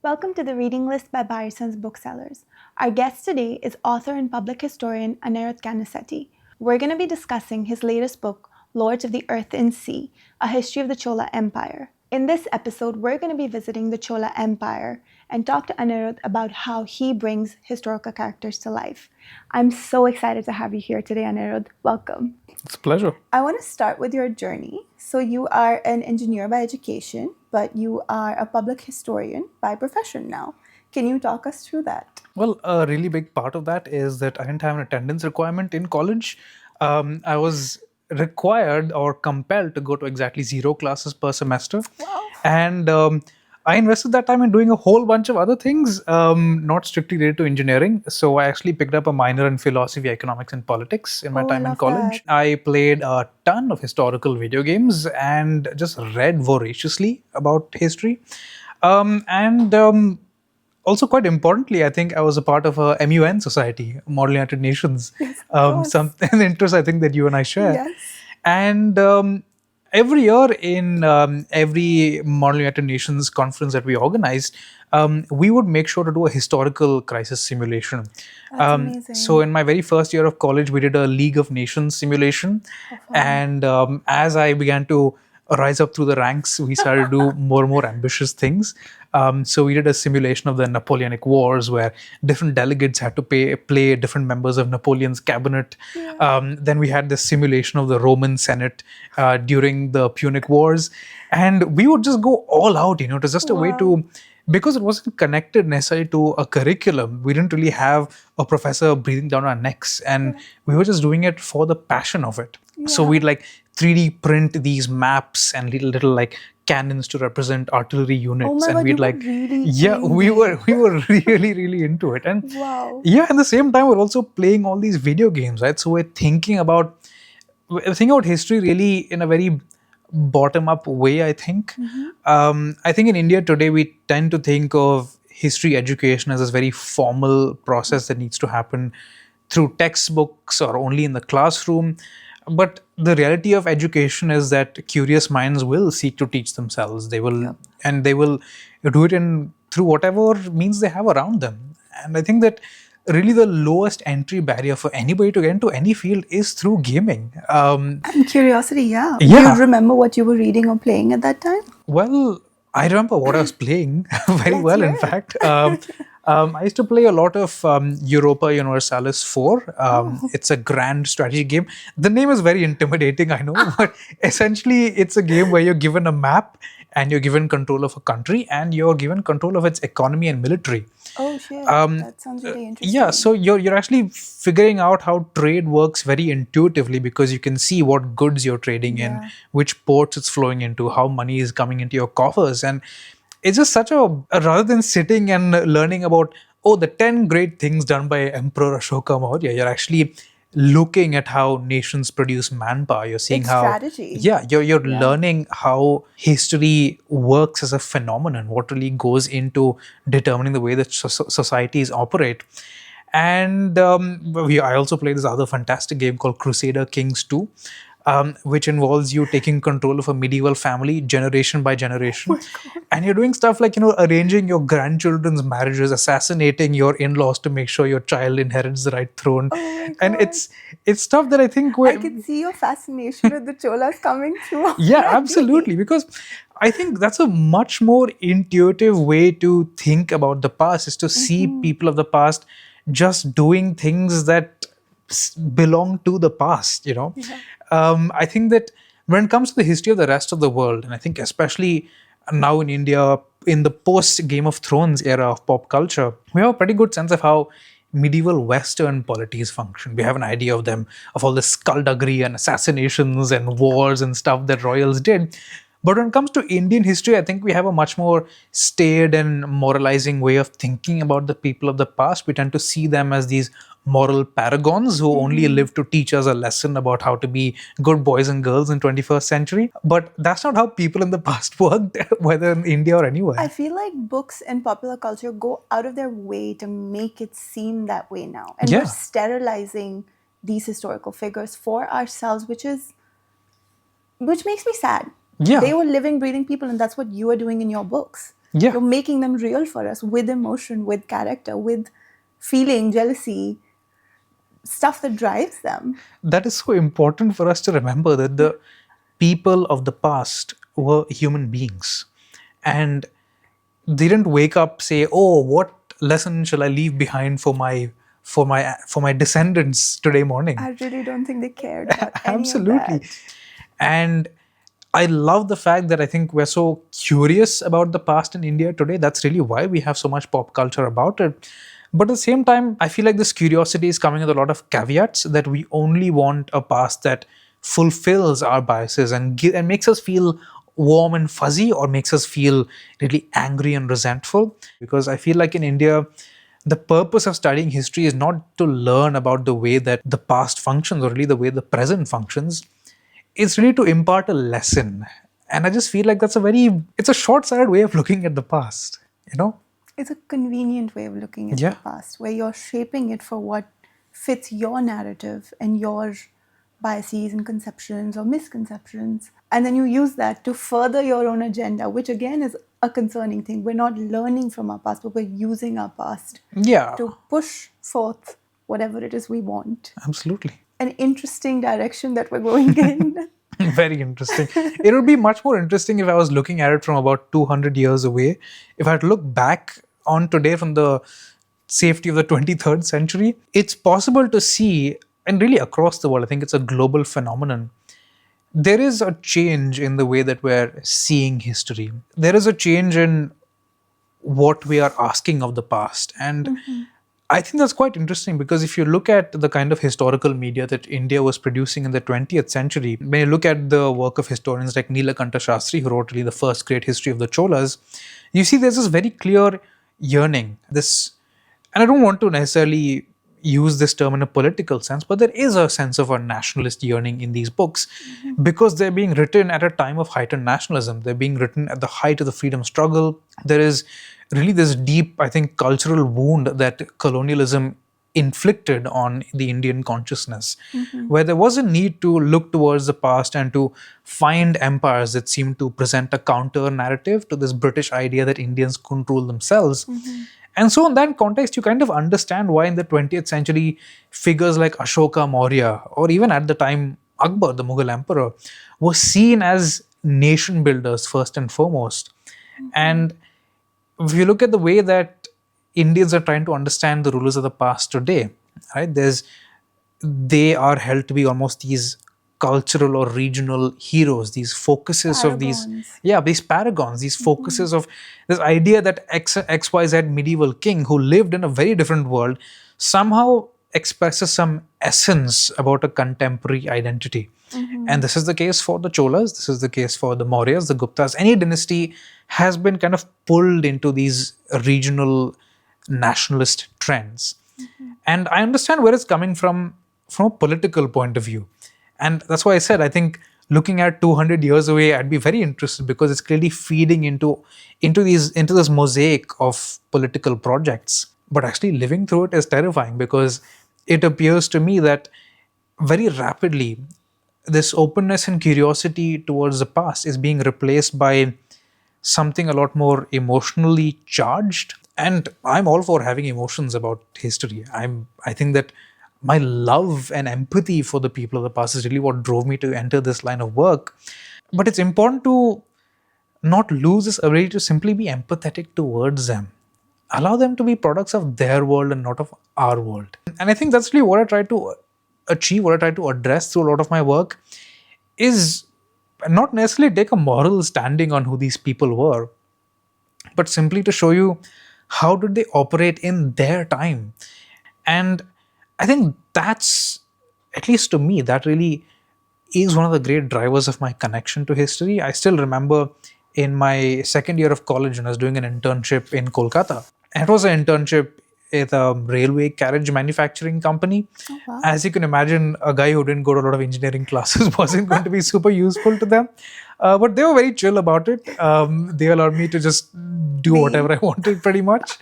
Welcome to the reading list by Bahrisons Booksellers. Our guest today is author and public historian Anirudh Kanisetti. We're going to be discussing his latest book, Lords of the Earth and Sea, A History of the Chola Empire. In this episode, we're going to be visiting the Chola Empire and talk to Anirudh about how he brings historical characters to life. I'm so excited to have you here today, Anirudh. Welcome. It's a pleasure. I want to start with your journey. So you are an engineer by education, but you are a public historian by profession now. Can you talk us through that? Well, a really big part of that is that I didn't have an attendance requirement in college. I was required or compelled to go to exactly 0 classes per semester. Wow. And I invested that time in doing a whole bunch of other things, not strictly related to engineering. So I actually picked up a minor in philosophy, economics, and politics in my Oh, I time in love college. that. I played a ton of historical video games and just read voraciously about history. And also, quite importantly, I think I was a part of a MUN society, Model United Nations. Yes, of course. An interest I think that you and I share. Yes. And every year in every Model United Nations conference that we organized, we would make sure to do a historical crisis simulation. That's amazing. So in my very first year of college, we did a League of Nations simulation. And as I began to rise up through the ranks, we started to do more and more ambitious things. So we did a simulation of the Napoleonic Wars where different delegates had to play different members of Napoleon's cabinet. Then we had this simulation of the Roman Senate during the Punic Wars. And we would just go all out, it was just a way to, because it wasn't connected necessarily to a curriculum, we didn't really have a professor breathing down our necks, and we were just doing it for the passion of it. So we'd like 3D print these maps and little like cannons to represent artillery units. Oh my And God, we'd you were like, really yeah, we were really into it. And Wow. yeah, at the same time, we're also playing all these video games, right? So we're thinking about history really in a very bottom up way, I think. I think in India today, we tend to think of history education as this very formal process that needs to happen through textbooks or only in the classroom. But the reality of education is that curious minds will seek to teach themselves. They will do it through whatever means they have around them. And I think that really the lowest entry barrier for anybody to get into any field is through gaming. And curiosity, yeah. Do Yeah. you remember what you were reading or playing at that time? Well, I remember what I was playing very Let's well, in hear it. fact. I used to play a lot of Europa Universalis 4. It's a grand strategy game. The name is very intimidating, I know, but essentially it's a game where you're given a map and you're given control of a country and you're given control of its economy and military. Oh, shit. That sounds really interesting. Yeah, so you're actually figuring out how trade works very intuitively because you can see what goods you're trading in, which ports it's flowing into, how money is coming into your coffers. And it's just such rather than sitting and learning about, the 10 great things done by Emperor Ashoka Maurya, you're actually looking at how nations produce manpower. You're seeing It's how strategy. yeah, you're learning how history works as a phenomenon, what really goes into determining the way that societies operate. And I also play this other fantastic game called Crusader Kings 2, which involves you taking control of a medieval family generation by generation. And you're doing stuff like, arranging your grandchildren's marriages, assassinating your in-laws to make sure your child inherits the right throne. And it's stuff that I think I can see your fascination with the Cholas coming through. yeah, already. absolutely. Because I think that's a much more intuitive way to think about the past, is to see people of the past just doing things that belong to the past, I think that when it comes to the history of the rest of the world, and I think especially now in India, in the post Game of Thrones era of pop culture, we have a pretty good sense of how medieval Western polities function. We have an idea of them, of all the skullduggery and assassinations and wars and stuff that royals did. But when it comes to Indian history, I think we have a much more staid and moralizing way of thinking about the people of the past. We tend to see them as these moral paragons who only live to teach us a lesson about how to be good boys and girls in 21st century. But that's not how people in the past worked, whether in India or anywhere. I feel like books and popular culture go out of their way to make it seem that way now. And we're sterilizing these historical figures for ourselves, which makes me sad. Yeah. They were living, breathing people, and that's what you are doing in your books. Yeah. You're making them real for us with emotion, with character, with feeling, jealousy, stuff that drives them. That is so important for us to remember that the people of the past were human beings, and they didn't wake up say, "Oh, what lesson shall I leave behind for my descendants today morning?" I really don't think they cared about any of Absolutely. that. And I love the fact that I think we're so curious about the past in India today. That's really why we have so much pop culture about it. But at the same time, I feel like this curiosity is coming with a lot of caveats, that we only want a past that fulfills our biases and makes us feel warm and fuzzy, or makes us feel really angry and resentful. Because I feel like in India, the purpose of studying history is not to learn about the way that the past functions or really the way the present functions. It's really to impart a lesson. And I just feel like it's a short-sighted way of looking at the past, you know? It's a convenient way of looking at Yeah. the past, where you're shaping it for what fits your narrative and your biases and conceptions or misconceptions. And then you use that to further your own agenda, which again is a concerning thing. We're not learning from our past, but we're using our past Yeah, to push forth whatever it is we want. absolutely. An interesting direction that we're going in. Very interesting. It would be much more interesting if I was looking at it from about 200 years away. If I had to look back on today from the safety of the 23rd century, it's possible to see, and really across the world, I think it's a global phenomenon. There is a change in the way that we're seeing history. There is a change in what we are asking of the past. And I think that's quite interesting, because if you look at the kind of historical media that India was producing in the 20th century, when you look at the work of historians like Nilakanta Shastri, who wrote really the first great history of the Cholas, you see there's this very clear yearning. And I don't want to necessarily use this term in a political sense, but there is a sense of a nationalist yearning in these books, because they're being written at a time of heightened nationalism. They're being written at the height of the freedom struggle. There is really this deep, I think, cultural wound that colonialism inflicted on the Indian consciousness, where there was a need to look towards the past and to find empires that seemed to present a counter narrative to this British idea that Indians couldn't rule themselves. And so, in that context, you kind of understand why in the 20th century, figures like Ashoka Maurya, or even at the time Akbar, the Mughal emperor, were seen as nation builders first and foremost. And if you look at the way that Indians are trying to understand the rulers of the past today, right? They are held to be almost these cultural or regional heroes, these focuses of Paragons. these paragons, these focuses of this idea that XYZ medieval king who lived in a very different world somehow expresses some essence about a contemporary identity. And this is the case for the Cholas, this is the case for the Mauryas, the Guptas. Any dynasty has been kind of pulled into these regional nationalist trends. And I understand where it's coming from a political point of view. And that's why I said, I think looking at 200 years away, I'd be very interested, because it's clearly feeding into this mosaic of political projects. But actually living through it is terrifying, because it appears to me that very rapidly this openness and curiosity towards the past is being replaced by something a lot more emotionally charged. And I'm all for having emotions about history. I think that my love and empathy for the people of the past is really what drove me to enter this line of work. But it's important to not lose this ability to simply be empathetic towards them. Allow them to be products of their world and not of our world. And I think that's really what I try to achieve, what I try to address through a lot of my work, is not necessarily take a moral standing on who these people were, but simply to show you how did they operate in their time. And I think that's, at least to me, that really is one of the great drivers of my connection to history. I still remember in my second year of college when I was doing an internship in Kolkata. And it was an internship at a railway carriage manufacturing company. Oh, wow. As you can imagine, a guy who didn't go to a lot of engineering classes wasn't going to be super useful to them. But they were very chill about it. They allowed me to just do whatever I wanted, pretty much.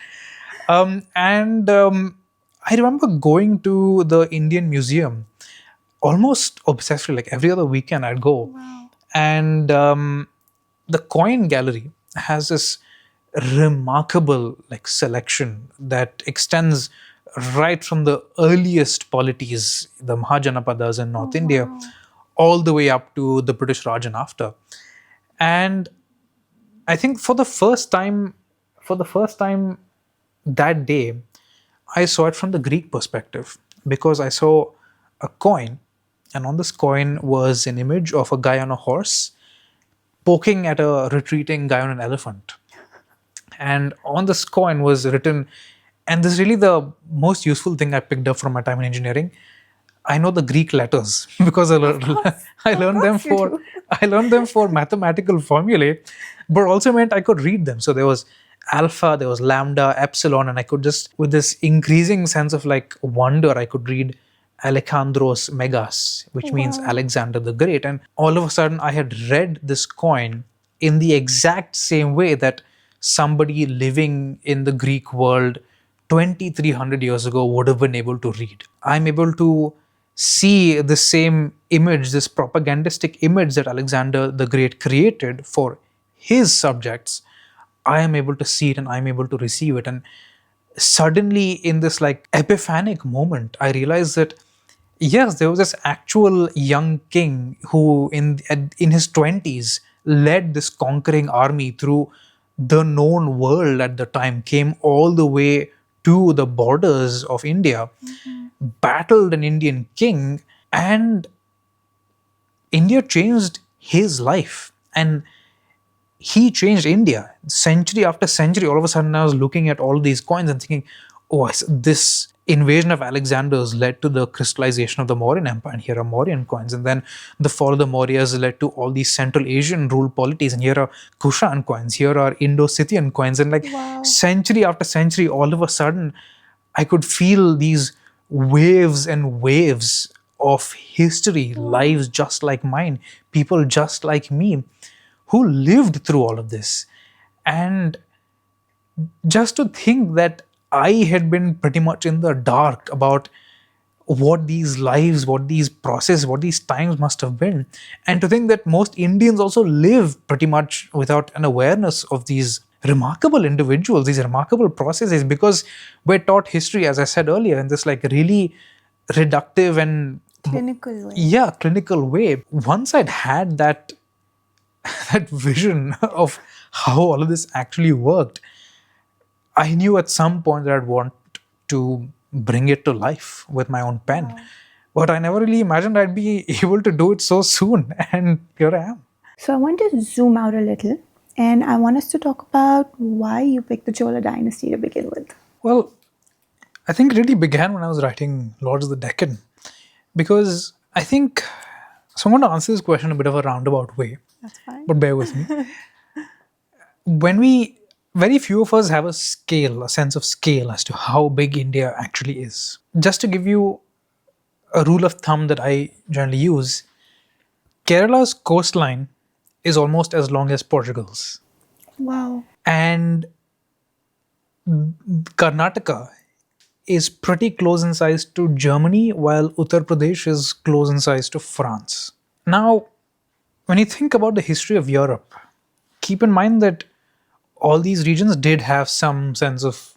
I remember going to the Indian Museum almost obsessively, like every other weekend I'd go. Wow. And the coin gallery has this remarkable selection that extends right from the earliest polities, the Mahajanapadas in North India, all the way up to the British Raj and after. And I think for the first time that day, I saw it from the Greek perspective, because I saw a coin, and on this coin was an image of a guy on a horse poking at a retreating guy on an elephant. And on this coin was written, and this is really the most useful thing I picked up from my time in engineering. I know the Greek letters because I learned them for I learned them for mathematical formulae, but also meant I could read them. So there was alpha, there was lambda, epsilon, and I could just, with this increasing sense of wonder, I could read Alexandros Megas, which means Alexander the Great. And all of a sudden, I had read this coin in the exact same way that somebody living in the Greek world 2300 years ago would have been able to read. I'm able to see the same image, this propagandistic image that Alexander the Great created for his subjects. I am able to see it and I'm able to receive it. And suddenly, in this epiphanic moment, I realized that yes, there was this actual young king who in his 20s led this conquering army through the known world at the time, came all the way to the borders of India, battled an Indian king, and India changed his life. And he changed India century after century. All of a sudden, I was looking at all these coins and thinking, oh, this invasion of Alexander's led to the crystallization of the Mauryan Empire, and here are Mauryan coins. And then the fall of the Mauryas led to all these Central Asian rule polities, and here are Kushan coins, here are Indo-Scythian coins. And century after century, all of a sudden, I could feel these waves and waves of history, lives just like mine, people just like me, who lived through all of this. And just to think that I had been pretty much in the dark about what these lives, what these processes, what these times must have been. And to think that most Indians also live pretty much without an awareness of these remarkable individuals, these remarkable processes, because we're taught history, as I said earlier, in this really reductive and clinical way. Yeah, clinical way. Once I'd had that vision of how all of this actually worked, I knew at some point that I'd want to bring it to life with my own pen. But I never really imagined I'd be able to do it so soon. And here I am. So I want to zoom out a little, and I want us to talk about why you picked the Chola dynasty to begin with. Well, I think it really began when I was writing Lords of the Deccan. Because I think, so I'm going to answer this question in a bit of a roundabout way. That's fine. But bear with me. Very few of us have a sense of scale as to how big India actually is. Just to give you a rule of thumb that I generally use, Kerala's coastline is almost as long as Portugal's. Wow. And Karnataka is pretty close in size to Germany, while Uttar Pradesh is close in size to France. Now, when you think about the history of Europe, keep in mind that all these regions did have some sense of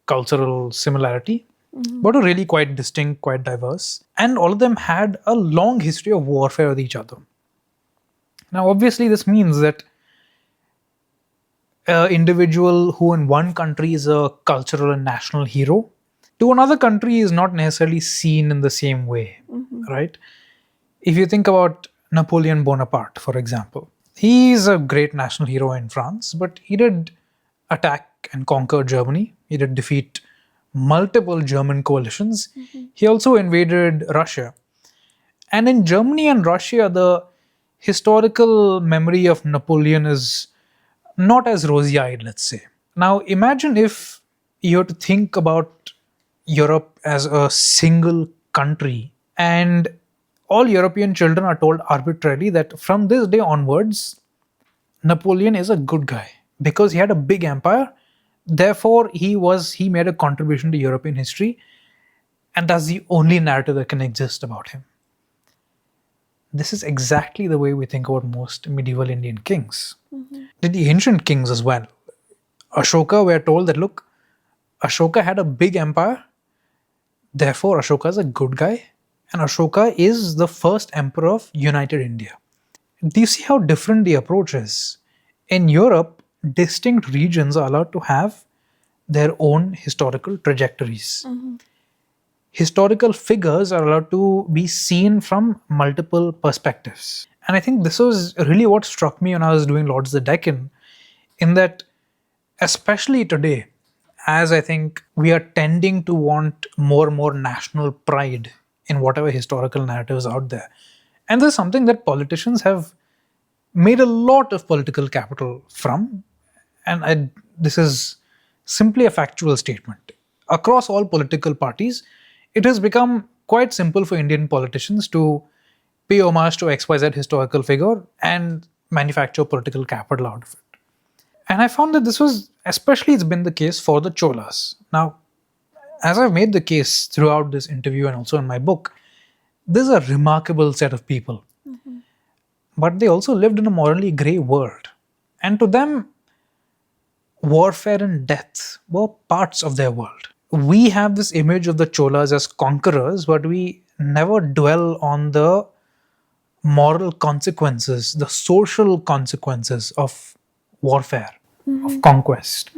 cultural similarity, but are really quite distinct, quite diverse. And all of them had a long history of warfare with each other. Now, obviously, this means that an individual who in one country is a cultural and national hero, to another country is not necessarily seen in the same way, right? If you think about Napoleon Bonaparte, for example, he's a great national hero in France, but he did attack and conquer Germany. He did defeat multiple German coalitions. He also invaded Russia. And in Germany and Russia, the historical memory of Napoleon is not as rosy-eyed, let's say. Now, imagine if you were to think about Europe as a single country, and all European children are told arbitrarily that from this day onwards, Napoleon is a good guy because he had a big empire. Therefore, he made a contribution to European history, and that's the only narrative that can exist about him. This is exactly the way we think about most medieval Indian kings. The ancient kings as well. Ashoka, we're told that, look, Ashoka had a big empire, therefore Ashoka is a good guy, and Ashoka is the first emperor of United India. Do you see how different the approach is? In Europe, distinct regions are allowed to have their own historical trajectories. Historical figures are allowed to be seen from multiple perspectives. And I think this was really what struck me when I was doing Lords of the Deccan, in that, especially today, as I think we are tending to want more and more national pride in whatever historical narratives out there. And this is something that politicians have made a lot of political capital from. And this is simply a factual statement. Across all political parties, it has become quite simple for Indian politicians to pay homage to XYZ historical figure and manufacture political capital out of it. And I found that this was, especially, it's been the case for the Cholas. Now, as I've made the case throughout this interview and also in my book, this is a remarkable set of people. But they also lived in a morally grey world. And to them, warfare and death were parts of their world. We have this image of the Cholas as conquerors, but we never dwell on the moral consequences, the social consequences of warfare, of conquest.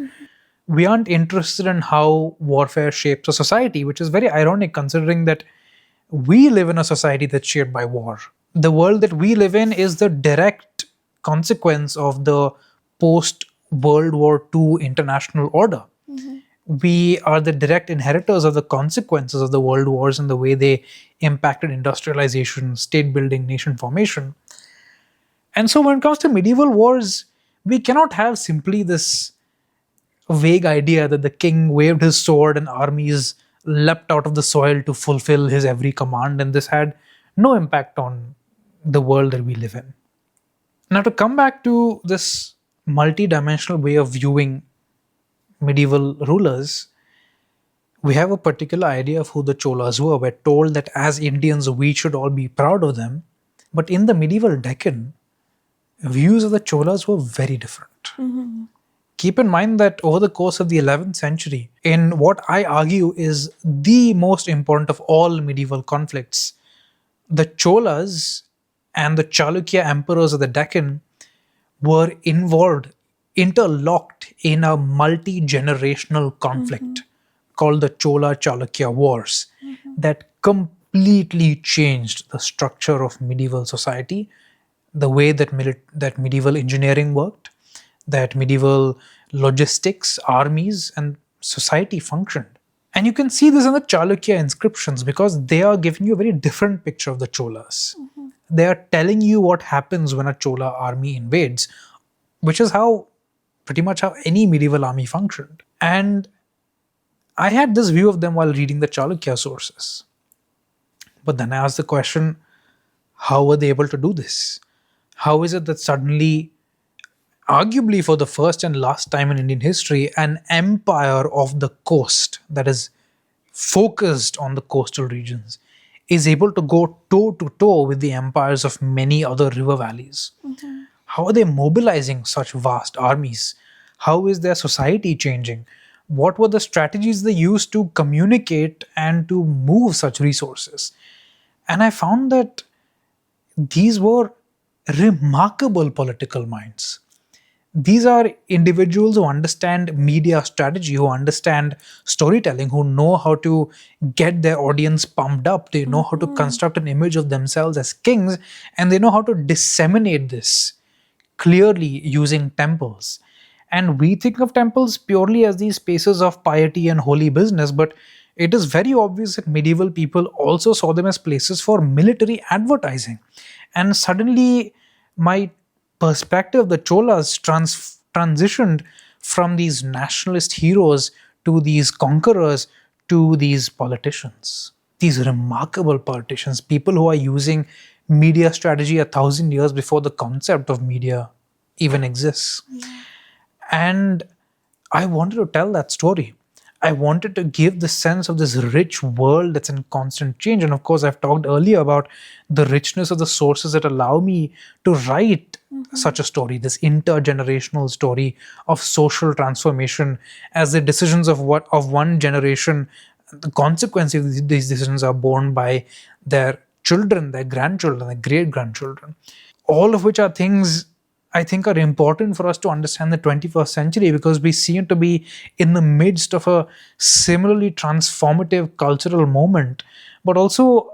We aren't interested in how warfare shapes a society, which is very ironic considering that we live in a society that's shaped by war. The world that we live in is the direct consequence of the post World War II international order. We are the direct inheritors of the consequences of the world wars and the way they impacted industrialization, state building, nation formation. And so when it comes to medieval wars, we cannot have simply this vague idea that the king waved his sword and armies leapt out of the soil to fulfill his every command, and this had no impact on the world that we live in. Now, to come back to this multi-dimensional way of viewing medieval rulers, we have a particular idea of who the Cholas were. We're told that as Indians, we should all be proud of them. But in the medieval Deccan, views of the Cholas were very different. Keep in mind that over the course of the 11th century, in what I argue is the most important of all medieval conflicts, the Cholas and the Chalukya emperors of the Deccan were involved, interlocked in a multi-generational conflict called the Chola Chalukya Wars that completely changed the structure of medieval society, the way that that medieval engineering worked, that medieval logistics, armies, and society functioned. And you can see this in the Chalukya inscriptions because they are giving you a very different picture of the Cholas. They are telling you what happens when a Chola army invades, which is how pretty much how any medieval army functioned. And I had this view of them while reading the Chalukya sources. But then I asked the question, how were they able to do this? How is it that suddenly, arguably for the first and last time in Indian history, an empire of the coast that is focused on the coastal regions is able to go toe to toe with the empires of many other river valleys? How are they mobilizing such vast armies? How is their society changing? What were the strategies they used to communicate and to move such resources? And I found that these were remarkable political minds. These are individuals who understand media strategy, who understand storytelling, who know how to get their audience pumped up. They know how to construct an image of themselves as kings, and they know how to disseminate this clearly using temples. And we think of temples purely as these spaces of piety and holy business, but it is very obvious that medieval people also saw them as places for military advertising. And suddenly, my perspective of the Cholas transitioned from these nationalist heroes to these conquerors to these politicians. These remarkable politicians, people who are using media strategy 1,000 years before the concept of media even exists. And I wanted to tell that story. I wanted to give the sense of this rich world that's in constant change. And of course, I've talked earlier about the richness of the sources that allow me to write such a story, this intergenerational story of social transformation, as the decisions of one generation, the consequences of these decisions are borne by their children, their grandchildren, their great grandchildren. All of which are things I think are important for us to understand the 21st century, because we seem to be in the midst of a similarly transformative cultural moment, but also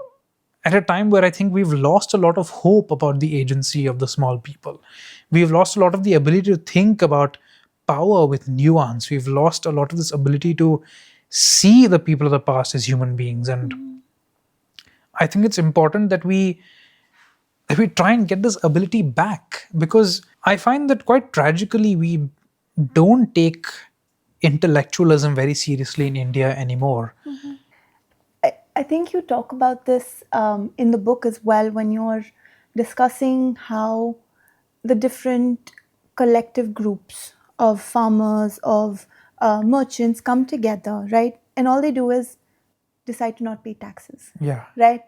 at a time where I think we've lost a lot of hope about the agency of the small people. We've lost a lot of the ability to think about power with nuance. We've lost a lot of this ability to see the people of the past as human beings. And I think it's important that we try and get this ability back, because I find that quite tragically we don't take intellectualism very seriously in India anymore. I think you talk about this in the book as well when you're discussing how the different collective groups of farmers, of merchants come together, right? And all they do is decide to not pay taxes, Yeah. right?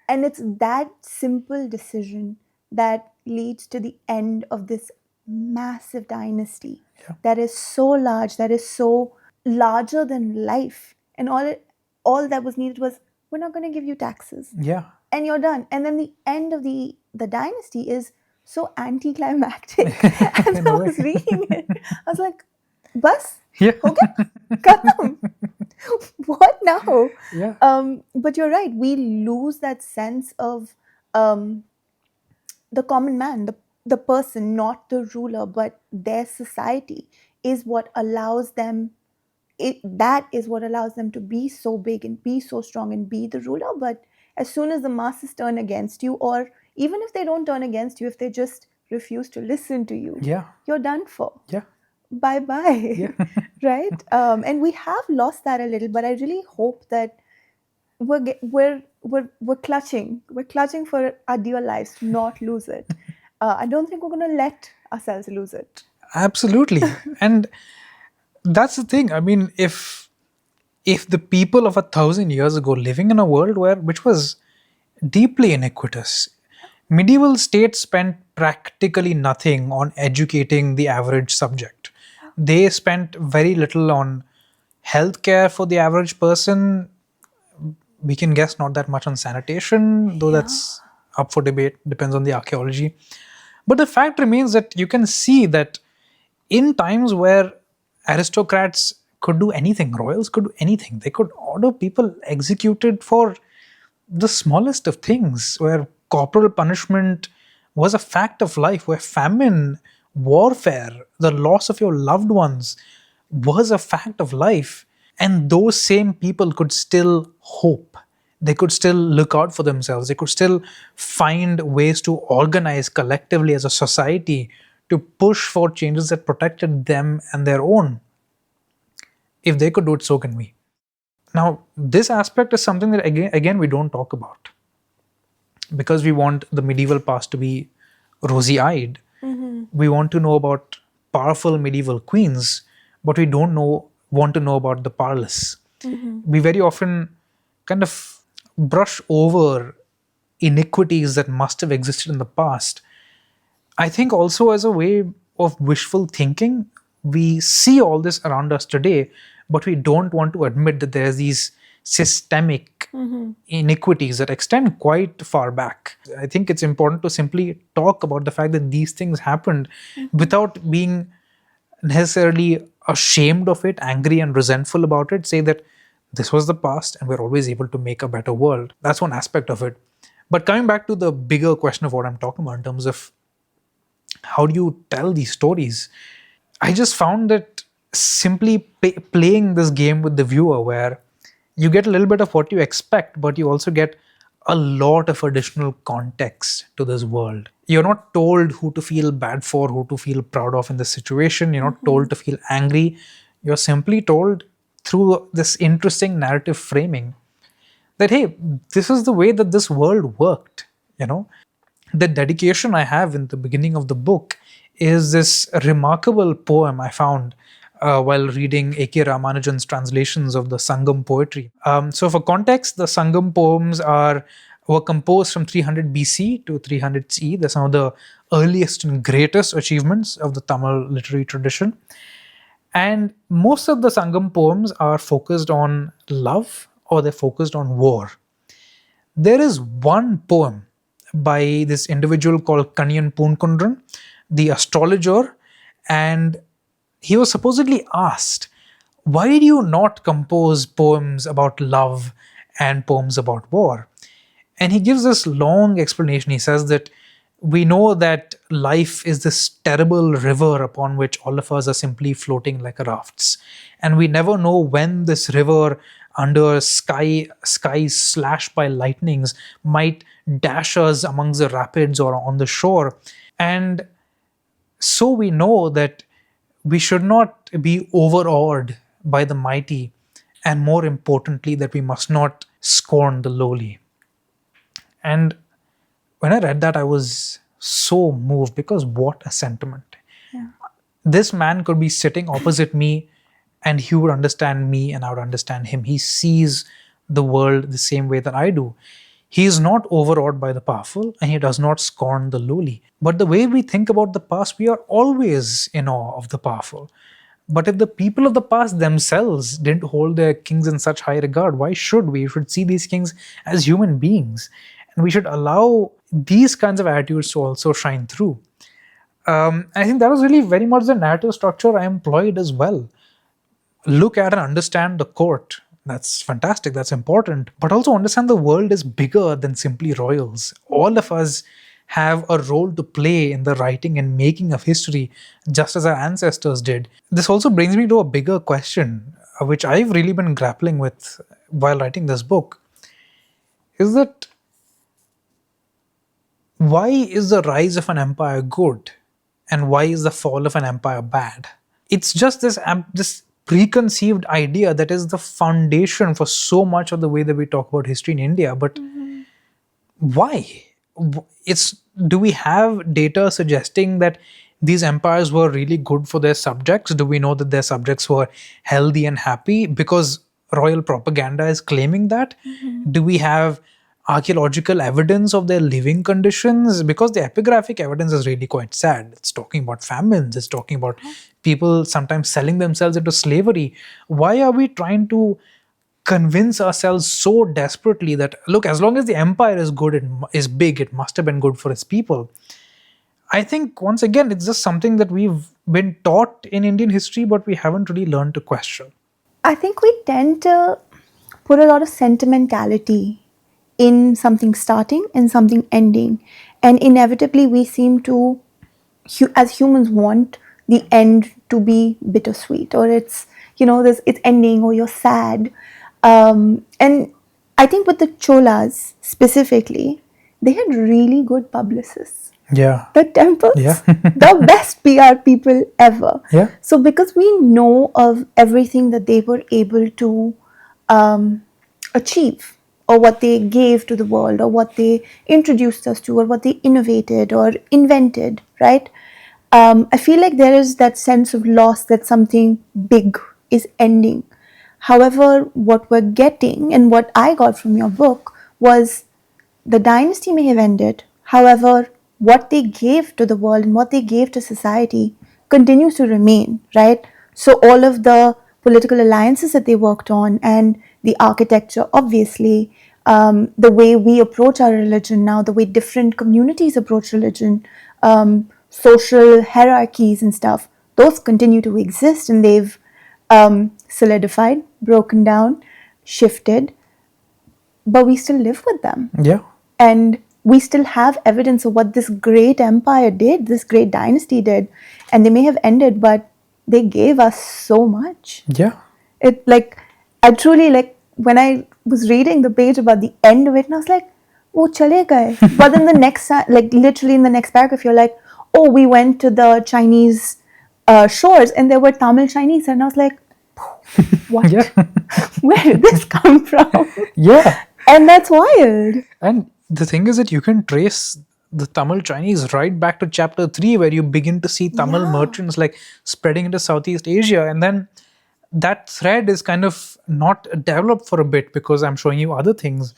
And it's that simple decision that leads to the end of this massive dynasty that is so large, that is so larger than life. And all that was needed was, we're not going to give you taxes, Yeah. and you're done. And then the end of the dynasty is so anticlimactic. As I was reading it, I was like, bus, Yeah. okay, khatam. What now? Yeah. But you're right, we lose that sense of the common man, the person, not the ruler, but their society is what allows them. That is what allows them to be so big and be so strong and be the ruler. But as soon as the masses turn against you, or even if they don't turn against you, if they just refuse to listen to you, Yeah. you're done for. Yeah. Bye bye. Yeah. Right? And we have lost that a little, but I really hope that we're clutching for our dear lives to not lose it. I don't think we're going to let ourselves lose it. Absolutely. And that's the thing. I mean, if the people of 1,000 years ago living in a world which was deeply iniquitous, medieval states spent practically nothing on educating the average subject. They spent very little on healthcare for the average person. We can guess not that much on sanitation, though that's up for debate, depends on the archaeology. But the fact remains that you can see that in times where aristocrats could do anything, royals could do anything, they could order people executed for the smallest of things, where corporal punishment was a fact of life, where famine, warfare, the loss of your loved ones was a fact of life. And those same people could still hope. They could still look out for themselves. They could still find ways to organize collectively as a society to push for changes that protected them and their own. If they could do it, so can we. Now, this aspect is something that again we don't talk about, because we want the medieval past to be rosy-eyed. We want to know about powerful medieval queens, but we don't want to know about the powerless. We very often kind of brush over iniquities that must have existed in the past. I think also as a way of wishful thinking, we see all this around us today, but we don't want to admit that there's these systemic iniquities that extend quite far back. I think it's important to simply talk about the fact that these things happened without being necessarily ashamed of it, angry and resentful about it. Say that this was the past and we're always able to make a better world. That's one aspect of it. But coming back to the bigger question of what I'm talking about in terms of how do you tell these stories, I just found that simply playing this game with the viewer, where you get a little bit of what you expect, but you also get a lot of additional context to this world. You're not told who to feel bad for, who to feel proud of in this situation. You're not told to feel angry. You're simply told through this interesting narrative framing that, hey, this is the way that this world worked. The dedication I have in the beginning of the book is this remarkable poem I found while reading A.K. Ramanujan's translations of the Sangam poetry. So, for context, the Sangam poems were composed from 300 BC to 300 CE. They're some of the earliest and greatest achievements of the Tamil literary tradition. And most of the Sangam poems are focused on love or they're focused on war. There is one poem by this individual called Kaniyan Poonkundran, the astrologer, and he was supposedly asked, why do you not compose poems about love and poems about war? And he gives this long explanation. He says that we know that life is this terrible river upon which all of us are simply floating like rafts. And we never know when this river, under skies slashed by lightnings, might dash us amongst the rapids or on the shore. And so we know that we should not be overawed by the mighty, and more importantly, that we must not scorn the lowly. And when I read that, I was so moved because what a sentiment. Yeah. This man could be sitting opposite me and he would understand me and I would understand him. He sees the world the same way that I do. He is not overawed by the powerful and he does not scorn the lowly. But the way we think about the past, we are always in awe of the powerful. But if the people of the past themselves didn't hold their kings in such high regard, why should we? We should see these kings as human beings. And we should allow these kinds of attitudes to also shine through. I think that was really very much the narrative structure I employed as well. Look at and understand the court. That's fantastic, that's important. But also understand the world is bigger than simply royals. All of us have a role to play in the writing and making of history, just as our ancestors did. This also brings me to a bigger question, which I've really been grappling with while writing this book, is that why is the rise of an empire good and why is the fall of an empire bad? It's just this preconceived idea that is the foundation for so much of the way that we talk about history in India. But why? Do we have data suggesting that these empires were really good for their subjects? Do we know that their subjects were healthy and happy because royal propaganda is claiming that? Do we have archaeological evidence of their living conditions? Because the epigraphic evidence is really quite sad. It's talking about famines, it's talking about people sometimes selling themselves into slavery. Why are we trying to convince ourselves so desperately that, look, as long as the empire is good, it is big, it must have been good for its people? I think, once again, it's just something that we've been taught in Indian history, but we haven't really learned to question. I think we tend to put a lot of sentimentality in something starting and something ending. And inevitably, we seem to, as humans, want the end to be bittersweet, or it's ending, or you're sad. And I think with the Cholas specifically, they had really good publicists. Yeah. The temples, the best PR people ever. Yeah. So because we know of everything that they were able to achieve, or what they gave to the world, or what they introduced us to, or what they innovated or invented, right? I feel like there is that sense of loss that something big is ending. However, what we're getting, and what I got from your book, was the dynasty may have ended. However, what they gave to the world and what they gave to society continues to remain, right? So all of the political alliances that they worked on, and the architecture, obviously, the way we approach our religion now, the way different communities approach religion, social hierarchies and stuff, those continue to exist, and they've solidified, broken down, shifted, but we still live with them. Yeah. And we still have evidence of what this great empire did, this great dynasty did. And they may have ended, but they gave us so much. Yeah. I truly, when I was reading the page about the end of it, and I was like, oh, chale gaye. But then the next, literally in the next paragraph, you're like, oh, we went to the Chinese shores and there were Tamil Chinese. And I was like, what? Yeah. Where did this come from? Yeah. And that's wild. And the thing is that you can trace the Tamil Chinese right back to chapter 3, where you begin to see Tamil merchants like spreading into Southeast Asia. And then that thread is kind of not developed for a bit because I'm showing you other things.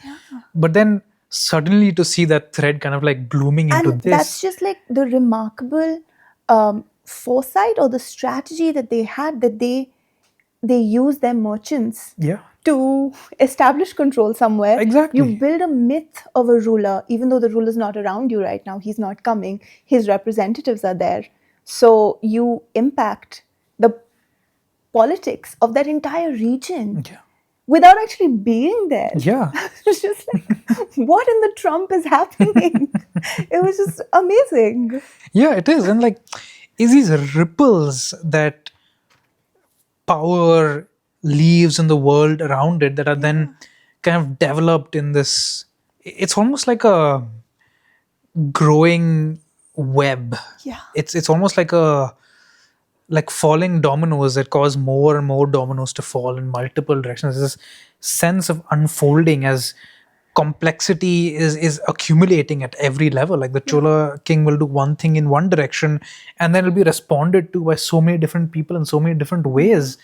But then suddenly to see that thread kind of like blooming into And this. that's just like the remarkable foresight or the strategy that they had, that they use their merchants Yeah. to establish control somewhere. Exactly. You build a myth of a ruler, even though the ruler's not around you right now. He's not coming. His representatives are there. So you impact the politics of that entire region Yeah. without actually being there. Yeah. It's just like, what in the Trump is happening? It was just amazing. Yeah, it is. And like, is these ripples that power leaves in the world around it that are then kind of developed in this. It's almost like a growing web. Yeah. It's almost like falling dominoes that cause more and more dominoes to fall in multiple directions. There's this sense of unfolding as complexity is accumulating at every level. Like the Chola king will do one thing in one direction, and then it'll be responded to by so many different people in so many different ways.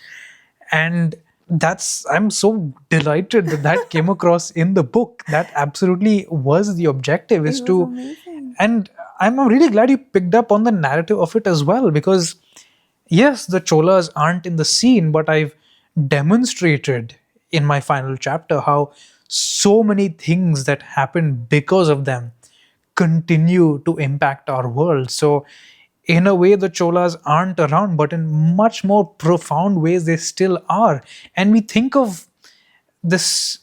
And that's, I'm so delighted that that came across in the book. That absolutely was the objective, is It was to amazing. and I'm really glad you picked up on the narrative of it as well, because yes, the Cholas aren't in the scene, but I've demonstrated in my final chapter how so many things that happen because of them continue to impact our world. So, in a way, the Cholas aren't around, but in much more profound ways, they still are. And we think of this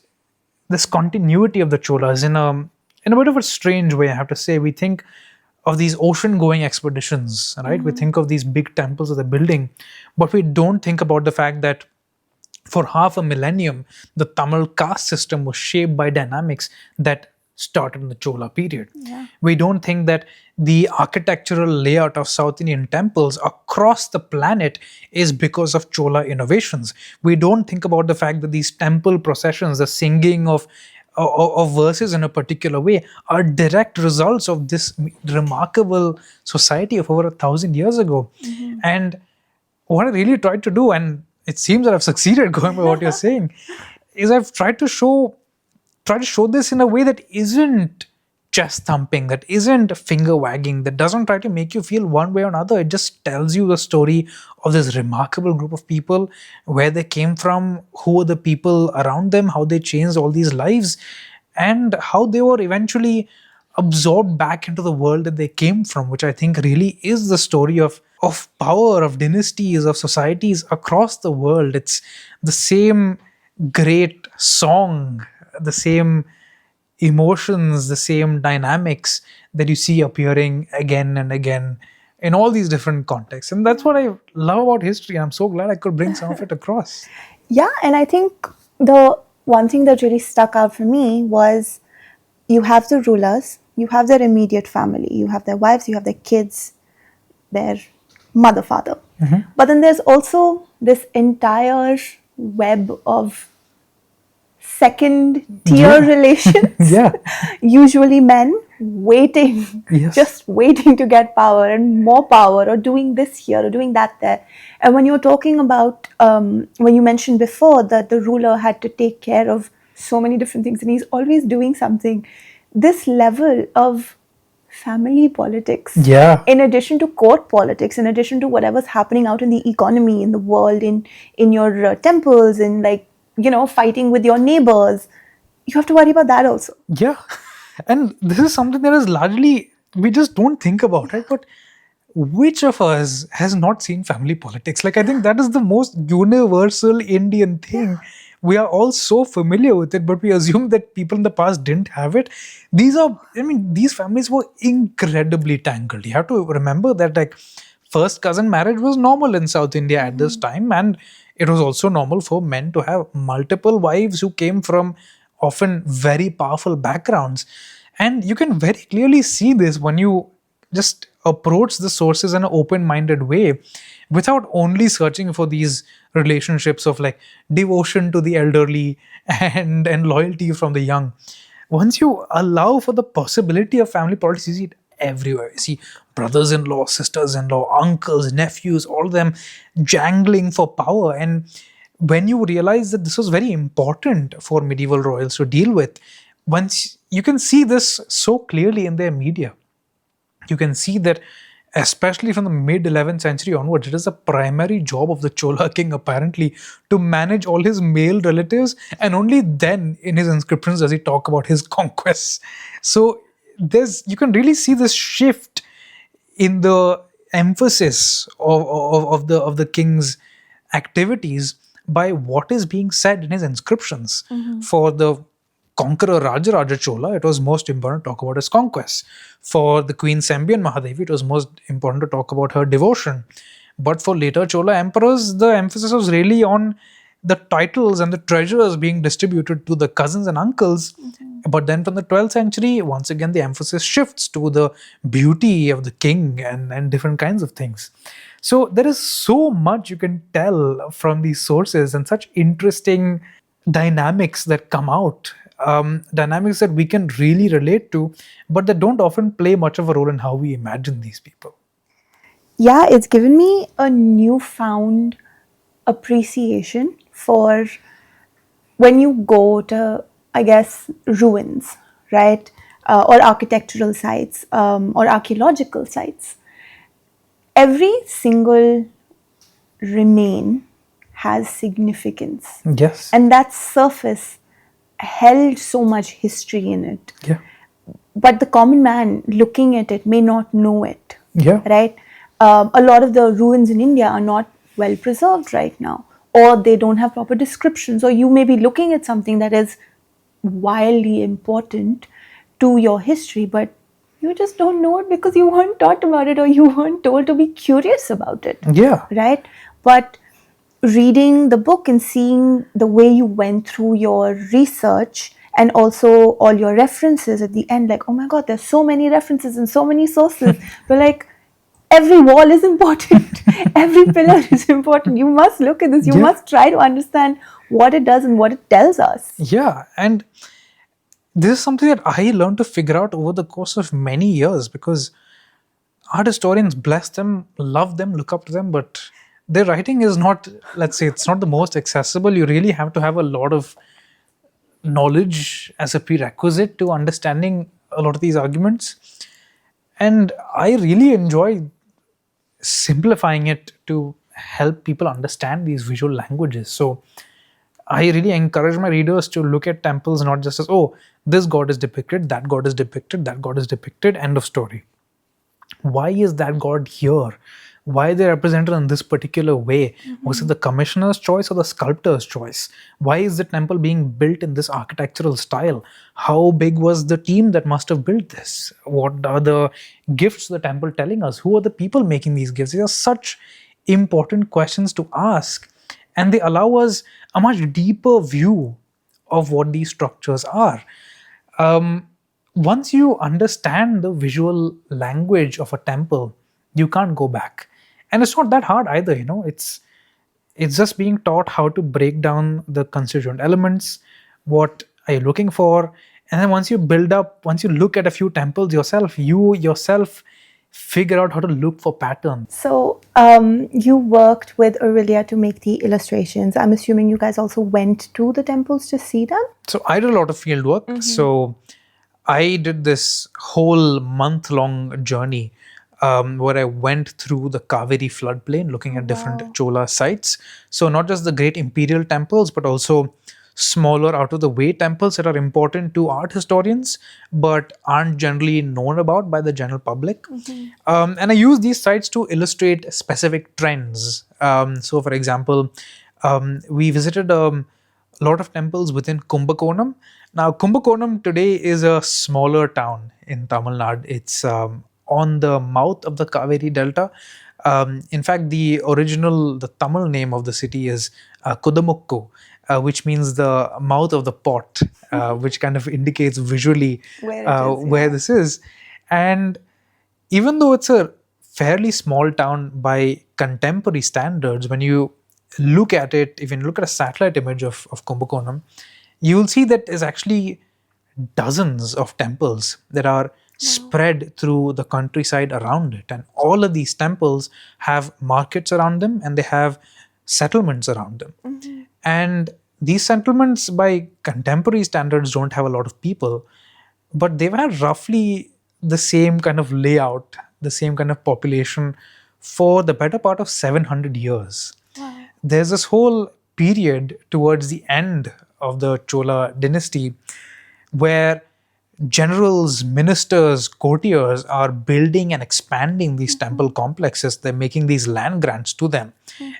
this continuity of the Cholas in a bit of a strange way, I have to say. We think of these ocean going expeditions, right? We think of these big temples that they're building, but we don't think about the fact that for half a millennium, the Tamil caste system was shaped by dynamics that started in the Chola period. We don't think that the architectural layout of South Indian temples across the planet is because of Chola innovations. We don't think about the fact that these temple processions, the singing of verses in a particular way, are direct results of this remarkable society of over 1,000 years ago. And what I really tried to do, and it seems that I've succeeded going by what you're saying, is I've try to show this in a way that isn't chest thumping, that isn't finger wagging, that doesn't try to make you feel one way or another. It just tells you the story of this remarkable group of people, where they came from, who were the people around them, how they changed all these lives, and how they were eventually absorbed back into the world that they came from, which I think really is the story of power, of dynasties, of societies across the world. It's the same great song, the same emotions, the same dynamics that you see appearing again and again in all these different contexts. And that's what I love about history. I'm so glad I could bring some of it across. Yeah, and I think the one thing that really stuck out for me was, you have the rulers, you have their immediate family, you have their wives, you have their kids, their mother, father. But then there's also this entire web of second tier relations. Yeah. Usually men waiting, Yes. just waiting to get power and more power, or doing this here or doing that there. And when you're talking about, when you mentioned before that the ruler had to take care of so many different things and he's always doing something, this level of family politics, Yeah. in addition to court politics, in addition to whatever's happening out in the economy, in the world, in your temples, in, like, fighting with your neighbors, you have to worry about that also. Yeah. And this is something that is largely, we just don't think about, right? But which of us has not seen family politics? Like, I think that is the most universal Indian thing. We are all so familiar with it, but we assume that people in the past didn't have it. These families were incredibly tangled. You have to remember that, like, first cousin marriage was normal in South India at this time, and it was also normal for men to have multiple wives who came from often very powerful backgrounds. And you can very clearly see this when you just approach the sources in an open-minded way, without only searching for these relationships of like devotion to the elderly and loyalty from the young. once you allow for the possibility of family politics, you see it everywhere. You see brothers-in-law, sisters-in-law, uncles, nephews, all of them jangling for power. And when you realize that this was very important for medieval royals to deal with, once you can see this so clearly in their media, you can see that especially from the mid 11th century onwards, it is a primary job of the Chola king apparently to manage all his male relatives, and only then in his inscriptions does he talk about his conquests. So you can really see this shift in the emphasis of the king's activities by what is being said in his inscriptions. For the conqueror Rajaraja Chola, it was most important to talk about his conquests. For the Queen Sembian Mahadevi, it was most important to talk about her devotion. But for later Chola emperors, the emphasis was really on the titles and the treasures being distributed to the cousins and uncles. But then from the 12th century, once again, the emphasis shifts to the beauty of the king and different kinds of things. So there is so much you can tell from these sources, and such interesting dynamics that come out, dynamics that we can really relate to, but that don't often play much of a role in how we imagine these people. Yeah, it's given me a newfound appreciation for when you go to, I guess, ruins, right? Or architectural sites, or archaeological sites. Every single remain has significance. Yes. And that surface held so much history in it. Yeah. But the common man looking at it may not know it. Yeah. Right? A lot of the ruins in India are not well preserved right now, or they don't have proper descriptions, or you may be looking at something that is wildly important to your history, but you just don't know it because you weren't taught about it, or you weren't told to be curious about it. Yeah. Right? But reading the book and seeing the way you went through your research and also all your references at the end, like, oh my God, there's so many references and so many sources. But like, every wall is important. Every pillar is important. You must look at this. You must try to understand what it does and what it tells us. Yeah. And this is something that I learned to figure out over the course of many years, because art historians, bless them, love them, look up to them, but their writing is not, let's say, it's not the most accessible. You really have to have a lot of knowledge as a prerequisite to understanding a lot of these arguments. And I really enjoy simplifying it to help people understand these visual languages. So I really encourage my readers to look at temples not just as, oh, this god is depicted, that god is depicted, that god is depicted, end of story. Why is that god here? Why are they represented in this particular way? Was it the commissioner's choice or the sculptor's choice? Why is the temple being built in this architectural style? How big was the team that must have built this? What are the gifts the temple telling us? Who are the people making these gifts? These are such important questions to ask, and they allow us a much deeper view of what these structures are. Once you understand the visual language of a temple, you can't go back. And it's not that hard either, it's just being taught how to break down the constituent elements, what are you looking for, and then once you look at a few temples yourself, you yourself figure out how to look for patterns. So you worked with Aurelia to make the illustrations. I'm assuming you guys also went to the temples to see them? So I did a lot of field work. So I did this whole month-long journey where I went through the Kaveri floodplain looking at different Chola sites. So not just the great imperial temples, but also smaller out-of-the-way temples that are important to art historians, but aren't generally known about by the general public. And I use these sites to illustrate specific trends. So for example, we visited a lot of temples within Kumbakonam. Now, Kumbakonam today is a smaller town in Tamil Nadu. It's on the mouth of the Kaveri Delta. In fact, the Tamil name of the city is Kudamukku, which means the mouth of the pot, which kind of indicates visually where this is. And even though it's a fairly small town by contemporary standards, when you look at it, if you look at a satellite image of Kumbakonam, you will see that is actually dozens of temples that are spread through the countryside around it. And all of these temples have markets around them and they have settlements around them. And these settlements, by contemporary standards, don't have a lot of people, but they've had roughly the same kind of layout, the same kind of population for the better part of 700 years. There's this whole period towards the end of the Chola dynasty where generals, ministers, courtiers are building and expanding these temple complexes. They're making these land grants to them.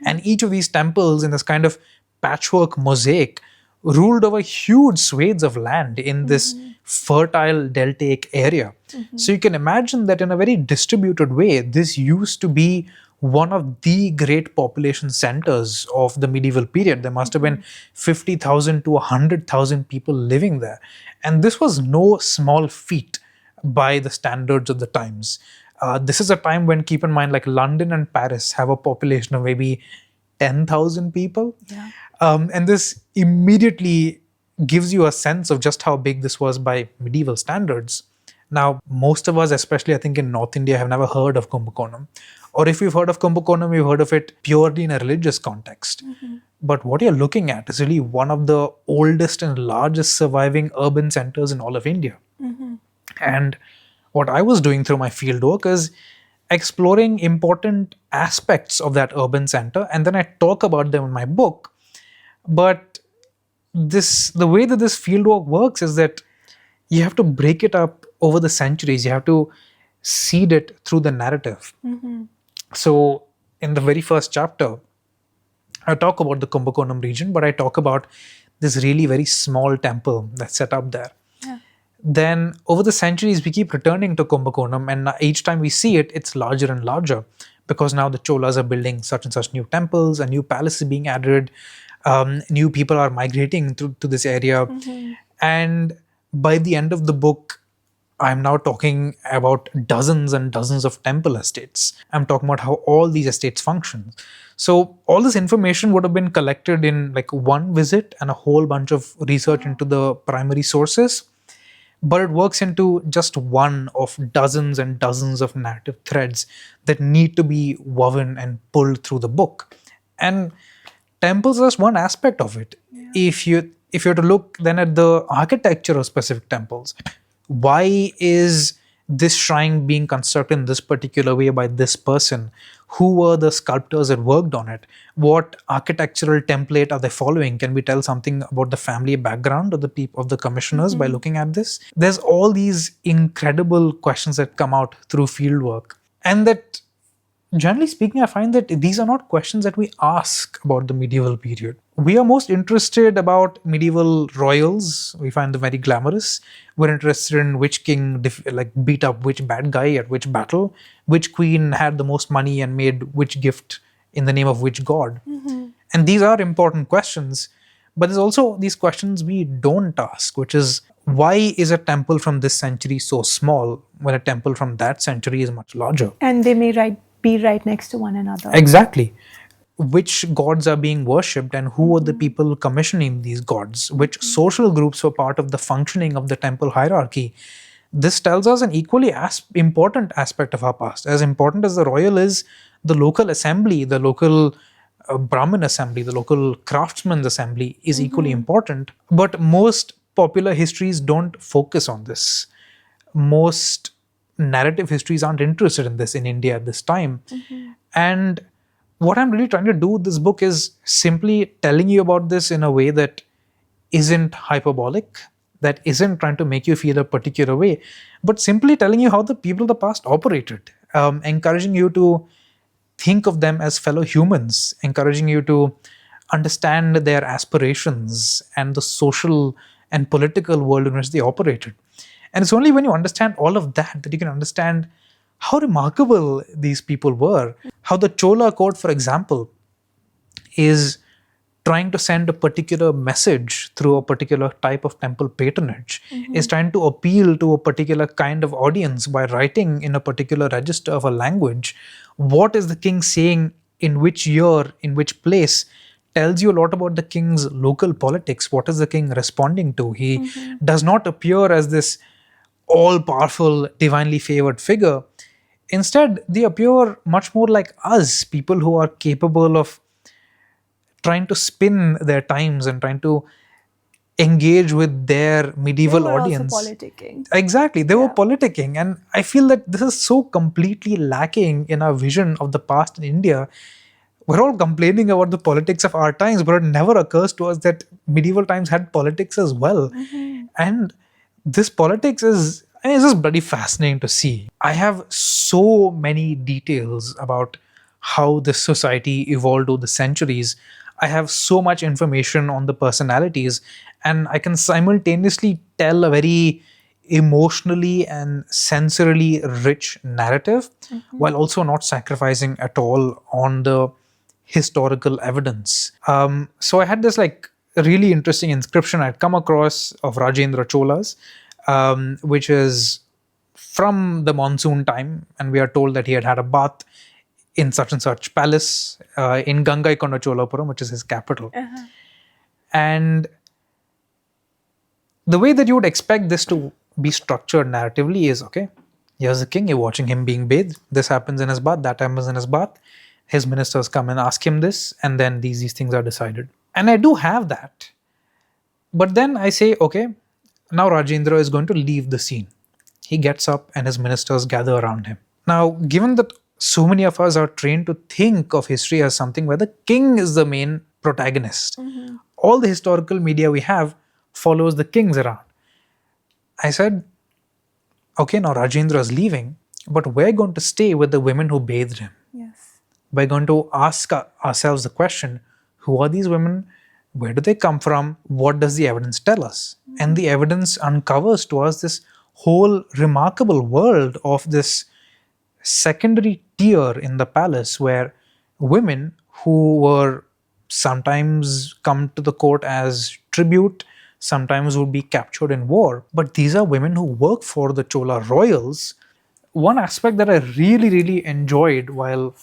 And each of these temples, in this kind of patchwork mosaic, ruled over huge swathes of land in this fertile deltaic area. So you can imagine that in a very distributed way, this used to be one of the great population centers of the medieval period. There must have been 50,000 to 100,000 people living there. And this was no small feat by the standards of the times. This is a time when, keep in mind, like London and Paris have a population of maybe 10,000 people. And this immediately gives you a sense of just how big this was by medieval standards. Now, most of us, especially I think in North India, have never heard of Kumbakonam. Or if we've heard of Kumbakonam, we've heard of it purely in a religious context. But what you're looking at is really one of the oldest and largest surviving urban centers in all of India. And what I was doing through my fieldwork is exploring important aspects of that urban center, and then I talk about them in my book. But the way that this fieldwork works is that you have to break it up over the centuries. You have to seed it through the narrative. So in the very first chapter, I talk about the Kumbakonam region, but I talk about this really very small temple that's set up there. Then over the centuries, we keep returning to Kumbakonam, and each time we see it, it's larger and larger because now the Cholas are building such and such new temples, a new palace is being added, new people are migrating to this area. And by the end of the book, I'm now talking about dozens and dozens of temple estates. I'm talking about how all these estates function. So all this information would have been collected in like one visit and a whole bunch of research into the primary sources. But it works into just one of dozens and dozens of narrative threads that need to be woven and pulled through the book. And temples are just one aspect of it. If you were to look then at the architecture of specific temples, why is this shrine being constructed in this particular way by this person? Who were the sculptors that worked on it? What architectural template are they following? Can we tell something about the family background of the commissioners by looking at this? There's all these incredible questions that come out through fieldwork. And that, generally speaking, I find that these are not questions that we ask about the medieval period. We are most interested about medieval royals. We find them very glamorous. We're interested in which king beat up which bad guy at which battle, which queen had the most money and made which gift in the name of which god. And these are important questions. But there's also these questions we don't ask, which is, why is a temple from this century so small when a temple from that century is much larger? And they may be right next to one another. Exactly. Which gods are being worshipped and who are the people commissioning these gods? Which social groups were part of the functioning of the temple hierarchy? This tells us an equally important aspect of our past. As important as the royal is, the local assembly, the local Brahmin assembly, the local craftsman's assembly is equally important. But most popular histories don't focus on this. Most narrative histories aren't interested in this in India at this time. And what I'm really trying to do with this book is simply telling you about this in a way that isn't hyperbolic, that isn't trying to make you feel a particular way, but simply telling you how the people of the past operated, encouraging you to think of them as fellow humans, encouraging you to understand their aspirations and the social and political world in which they operated. And it's only when you understand all of that that you can understand how remarkable these people were. How the Chola court, for example, is trying to send a particular message through a particular type of temple patronage, is trying to appeal to a particular kind of audience by writing in a particular register of a language. What is the king saying in which year, in which place, tells you a lot about the king's local politics. What is the king responding to? He does not appear as this all powerful, divinely favored figure. Instead, they appear much more like us, people who are capable of trying to spin their times and trying to engage with their They medieval were also audience. politicking. Exactly, they were Yeah. politicking. And I feel that this is so completely lacking in our vision of the past in India. We're all complaining about the politics of our times, but it never occurs to us that medieval times had politics as well. And this politics is, I mean, it's just bloody fascinating to see. I have so many details about how this society evolved over the centuries. I have so much information on the personalities, and I can simultaneously tell a very emotionally and sensorily rich narrative while also not sacrificing at all on the historical evidence. So I had this like really interesting inscription I'd come across of Rajendra Cholas, which is from the monsoon time, and we are told that he had had a bath in such and such palace in Gangaikonda Cholapuram, which is his capital. And the way that you would expect this to be structured narratively is okay, here's the king, you're watching him being bathed, this happens in his bath, that happens in his bath, his ministers come and ask him this, and then these things are decided. And I do have that. But then I say, okay, now Rajendra is going to leave the scene. He gets up and his ministers gather around him. Now, given that so many of us are trained to think of history as something where the king is the main protagonist, all the historical media we have follows the kings around. I said, okay, now Rajendra is leaving, but we're going to stay with the women who bathed him. Yes. We're going to ask ourselves the question, who are these women? Where do they come from? What does the evidence tell us? And the evidence uncovers to us this whole remarkable world of this secondary tier in the palace where women who were sometimes come to the court as tribute, sometimes would be captured in war. But these are women who work for the Chola royals. One aspect that I really, really enjoyed while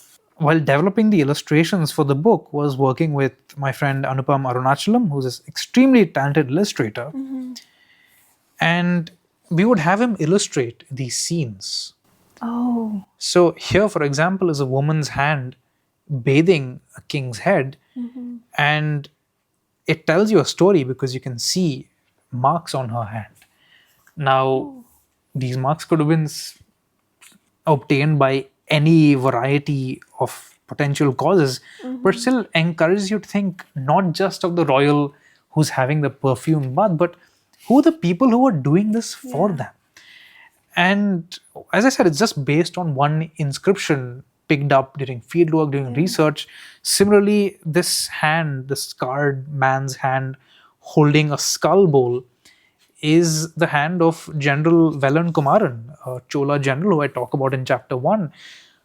developing the illustrations for the book was working with my friend Anupam Arunachalam, who's this extremely talented illustrator. And we would have him illustrate these scenes. Oh. So here, for example, is a woman's hand bathing a king's head, and it tells you a story because you can see marks on her hand. Now, these marks could have been obtained by any variety of potential causes, but still encourages you to think not just of the royal who's having the perfume bath, but who are the people who are doing this for them. And as I said, it's just based on one inscription picked up during fieldwork, during research. Similarly, this hand, the scarred man's hand holding a skull bowl, is the hand of General Velan Kumaran, a Chola general who I talk about in chapter 1,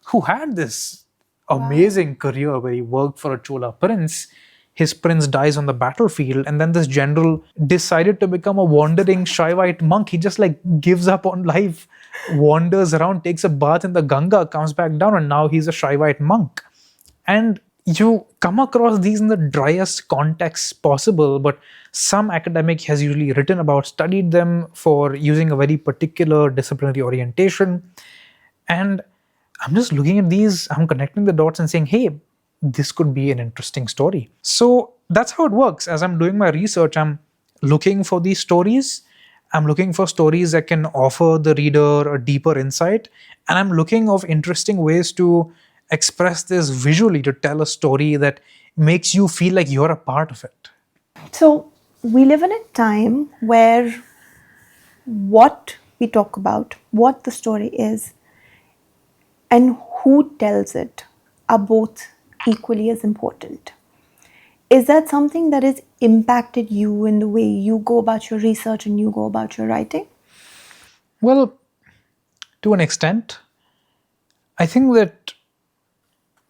who had this amazing career where he worked for a Chola prince. His prince dies on the battlefield, and then this general decided to become a wandering Shaivite monk. He just like gives up on life, wanders around, takes a bath in the Ganga, comes back down, and now he's a Shaivite monk. And you come across these in the driest contexts possible, but some academic has usually written about, studied them for using a very particular disciplinary orientation. And I'm just looking at these, I'm connecting the dots and saying, hey, this could be an interesting story. So that's how it works. As I'm doing my research, I'm looking for these stories. I'm looking for stories that can offer the reader a deeper insight. And I'm looking of interesting ways to express this visually, to tell a story that makes you feel like you're a part of it. So we live in a time where what we talk about, what the story is, and who tells it are both equally as important. Is that something that has impacted you in the way you go about your research and you go about your writing? Well, to an extent, I think that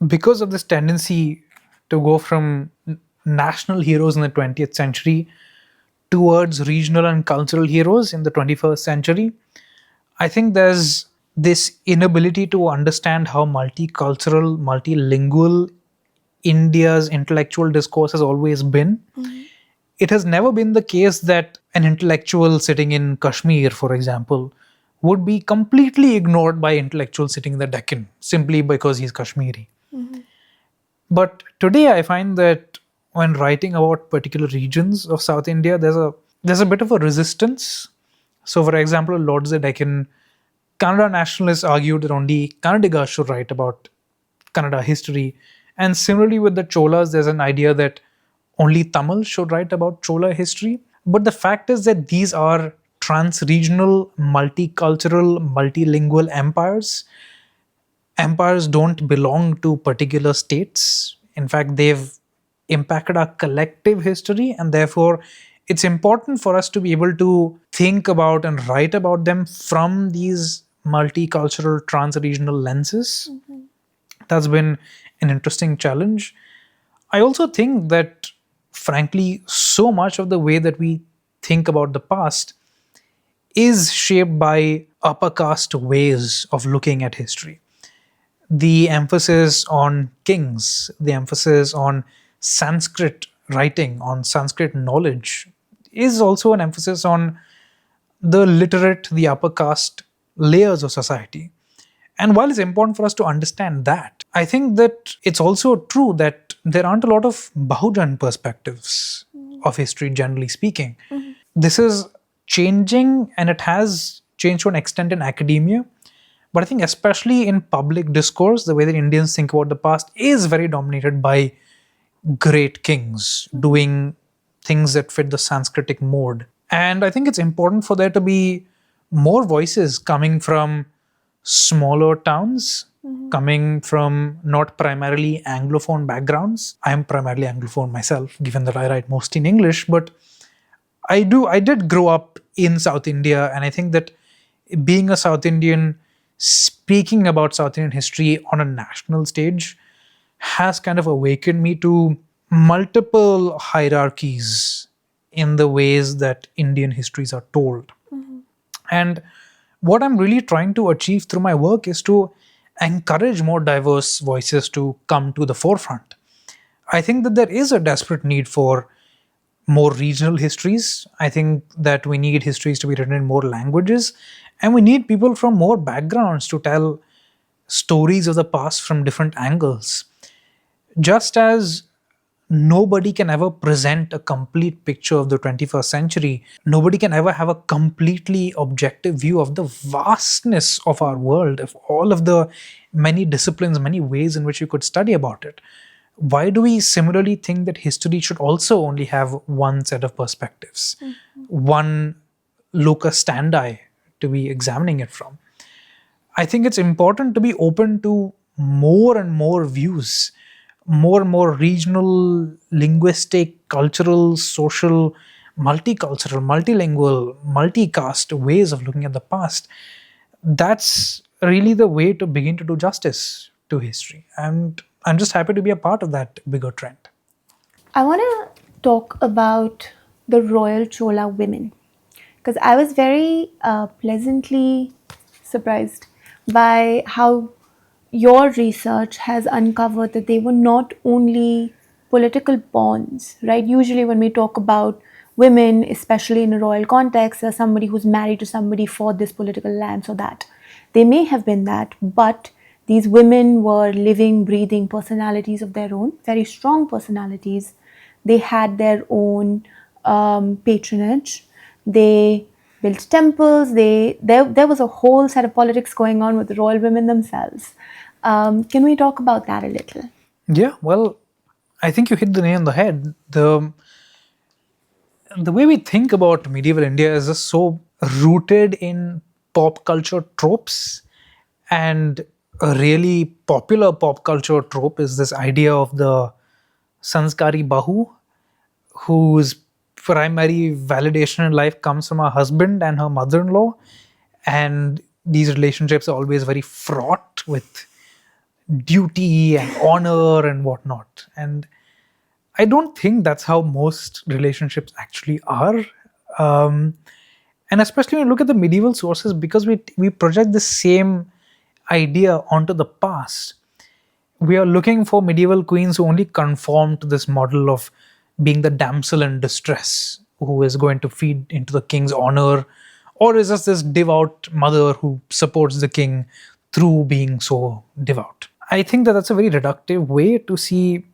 because of this tendency to go from national heroes in the 20th century towards regional and cultural heroes in the 21st century, I think there's this inability to understand how multicultural, multilingual India's intellectual discourse has always been. It has never been the case that an intellectual sitting in Kashmir, for example, would be completely ignored by intellectuals sitting in the Deccan simply because he's Kashmiri. But today I find that when writing about particular regions of South India, there's a bit of a resistance. So, for example, Lord the Deccan, Kannada nationalists argued that only Kannadigas should write about Kannada history. And similarly with the Cholas, there's an idea that only Tamil should write about Chola history. But the fact is that these are trans-regional, multicultural, multilingual empires. Empires don't belong to particular states. In fact, they've impacted our collective history, and therefore, it's important for us to be able to think about and write about them from these multicultural, trans regional lenses. That's been an interesting challenge. I also think that, frankly, so much of the way that we think about the past is shaped by upper caste ways of looking at history. The emphasis on kings, the emphasis on Sanskrit writing, on Sanskrit knowledge, is also an emphasis on the literate, the upper caste layers of society. And while it's important for us to understand that, I think that it's also true that there aren't a lot of Bahujan perspectives of history, generally speaking. This is changing, and it has changed to an extent in academia. But I think, especially in public discourse, the way that Indians think about the past is very dominated by great kings doing things that fit the Sanskritic mode. And I think it's important for there to be more voices coming from smaller towns, coming from not primarily Anglophone backgrounds. I'm primarily Anglophone myself, given that I write mostly in English, but I did grow up in South India, and I think that being a South Indian, speaking about South Indian history on a national stage has kind of awakened me to multiple hierarchies in the ways that Indian histories are told. And what I'm really trying to achieve through my work is to encourage more diverse voices to come to the forefront. I think that there is a desperate need for more regional histories. I think that we need histories to be written in more languages, and we need people from more backgrounds to tell stories of the past from different angles. Just as nobody can ever present a complete picture of the 21st century, nobody can ever have a completely objective view of the vastness of our world, of all of the many disciplines, many ways in which you could study about it. Why do we similarly think that history should also only have one set of perspectives, one locus standi to be examining it from? I think it's important to be open to more and more views, more and more regional, linguistic, cultural, social, multicultural, multilingual, multicast ways of looking at the past. That's really the way to begin to do justice to history. And I'm just happy to be a part of that bigger trend. I want to talk about the royal Chola women because I was very pleasantly surprised by how your research has uncovered that they were not only political pawns, right? Usually, when we talk about women, especially in a royal context, there's somebody who's married to somebody for this political alliance or that. They may have been that, but these women were living, breathing personalities of their own, very strong personalities. They had their own patronage. They built temples. There was a whole set of politics going on with the royal women themselves. Can we talk about that a little? Yeah, well, I think you hit the nail on the head. The way we think about medieval India is just so rooted in pop culture tropes. And a really popular pop culture trope is this idea of the Sanskari Bahu, whose primary validation in life comes from her husband and her mother in law. And these relationships are always very fraught with duty and honor and whatnot. And I don't think that's how most relationships actually are. Um, and especially when you look at the medieval sources, because we project the same idea onto the past, we are looking for medieval queens who only conform to this model of being the damsel in distress who is going to feed into the king's honor, or is just this devout mother who supports the king through being so devout. I think that that's a very reductive way to see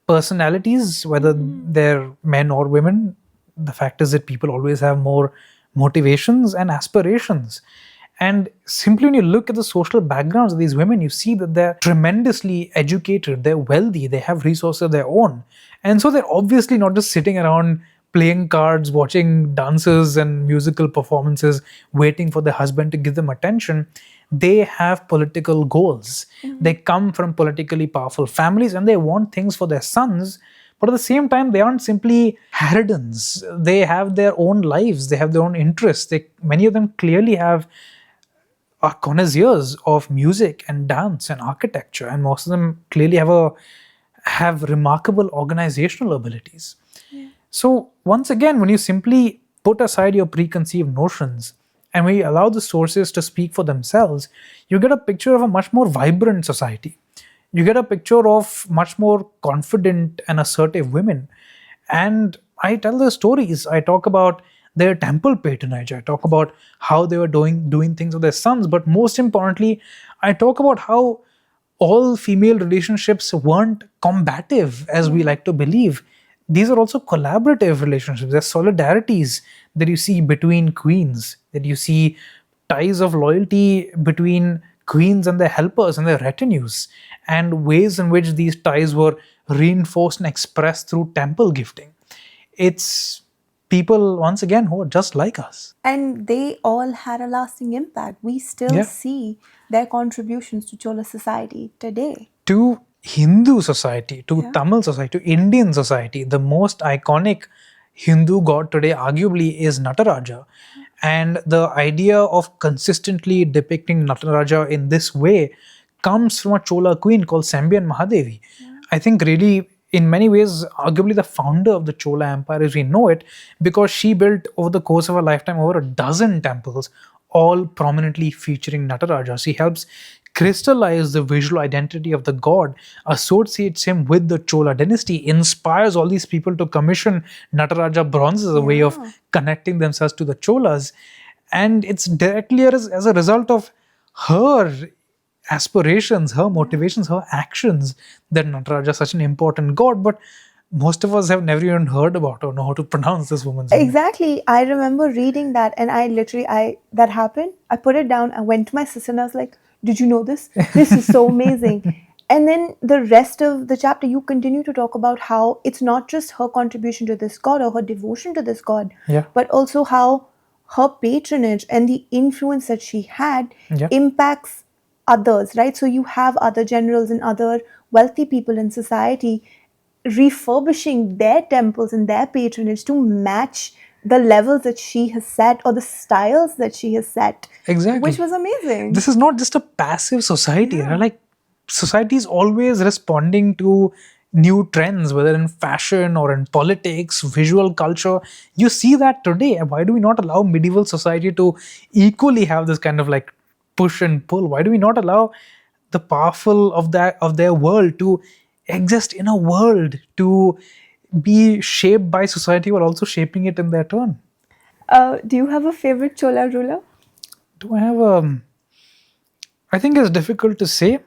personalities, whether they're men or women. The fact is that people always have more motivations and aspirations. And simply when you look at the social backgrounds of these women, you see that they're tremendously educated, they're wealthy, they have resources of their own. And so they're obviously not just sitting around playing cards, watching dances and musical performances, waiting for their husband to give them attention. They have political goals. They come from politically powerful families and they want things for their sons. But at the same time, they aren't simply harridans. They have their own lives. They have their own interests. Many of them clearly are connoisseurs of music and dance and architecture, and most of them clearly have remarkable organizational abilities. So once again, when you simply put aside your preconceived notions and when you allow the sources to speak for themselves, you get a picture of a much more vibrant society. You get a picture of much more confident and assertive women. And I tell the stories. I talk about their temple patronage. I talk about how they were doing things with their sons. But most importantly, I talk about how all female relationships weren't combative as we like to believe. These are also collaborative relationships. There's solidarities that you see between queens, that you see ties of loyalty between queens and their helpers and their retinues, and ways in which these ties were reinforced and expressed through temple gifting. It's people, once again, who are just like us. And they all had a lasting impact. We still see their contributions to Chola society today. To Hindu society, to Tamil society, to Indian society, the most iconic Hindu god today arguably is Nataraja. And the idea of consistently depicting Nataraja in this way comes from a Chola queen called Sembian Mahadevi. I think really, in many ways, arguably the founder of the Chola Empire as we know it, because she built over the course of her lifetime over a dozen temples, all prominently featuring Nataraja. She helps crystallize the visual identity of the god, associates him with the Chola dynasty, inspires all these people to commission Nataraja bronzes as a way of connecting themselves to the Cholas. And it's directly as a result of her aspirations, her motivations, her actions that Nataraja is such an important god. But most of us have never even heard about or know how to pronounce this woman's name. Exactly. I remember reading that and that happened. I put it down. I went to my sister and I was like, did you know this? This is so amazing. And then the rest of the chapter, you continue to talk about how it's not just her contribution to this god or her devotion to this god, but also how her patronage and the influence that she had impacts others, right? So you have other generals and other wealthy people in society refurbishing their temples and their patronage to match the levels that she has set or the styles that she has set. Exactly. Which was amazing. This is not just a passive society. Like, society is always responding to new trends, whether in fashion or in politics, visual culture. You see that today. Why do we not allow medieval society to equally have this kind of like push and pull? Why do we not allow the powerful of their world to exist in a world, to be shaped by society while also shaping it in their turn? Do you have a favorite Chola ruler? Do I have I think it's difficult to say.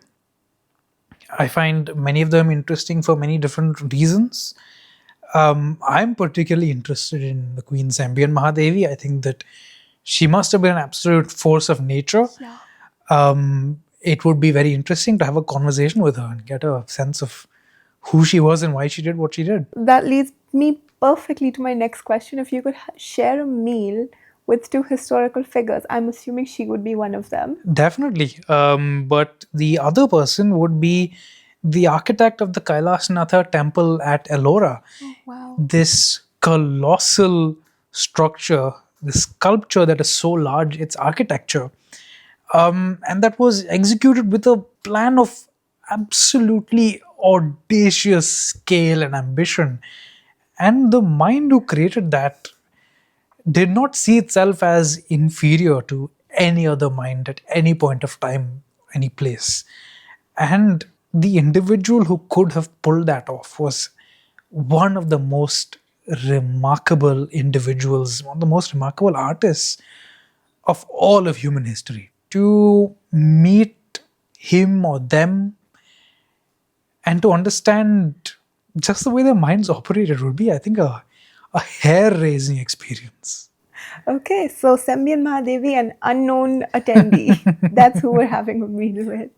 I find many of them interesting for many different reasons. I'm particularly interested in the Queen Sembian Mahadevi. I think that she must have been an absolute force of nature. It would be very interesting to have a conversation with her and get a sense of who she was and why she did what she did. That leads me perfectly to my next question. If you could share a meal with two historical figures, I'm assuming she would be one of them. Definitely. But the other person would be the architect of the Kailasnatha temple at Ellora. Oh, wow. This colossal structure, this sculpture that is so large, its architecture. And that was executed with a plan of absolutely audacious scale and ambition. And the mind who created that did not see itself as inferior to any other mind at any point of time, any place. And the individual who could have pulled that off was one of the most remarkable individuals, one of the most remarkable artists of all of human history. To meet him or them and to understand just the way their minds operated would be, I think, a hair-raising experience. Okay, so Sembian Mahadevi, an unknown attendee. That's who we're having a meal with.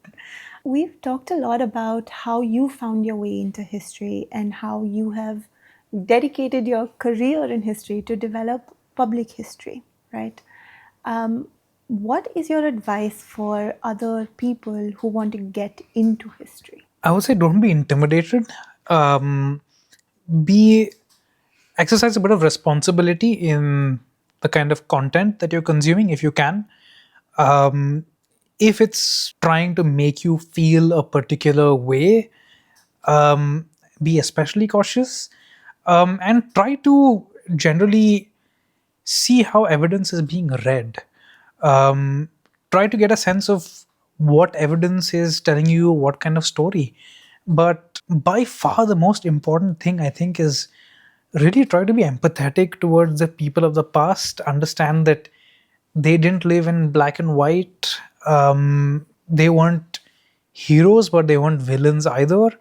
We've talked a lot about how you found your way into history and how you have dedicated your career in history to develop public history, right? What is your advice for other people who want to get into history? I would say don't be intimidated. Be exercise a bit of responsibility in the kind of content that you're consuming if you can. If it's trying to make you feel a particular way, be especially cautious, and try to generally see how evidence is being read. um, Try to get a sense of what evidence is telling you what kind of story. But by far the most important thing, I think, is really try to be empathetic towards the people of the past. Understand that they didn't live in black and white. They weren't heroes, but they weren't villains either.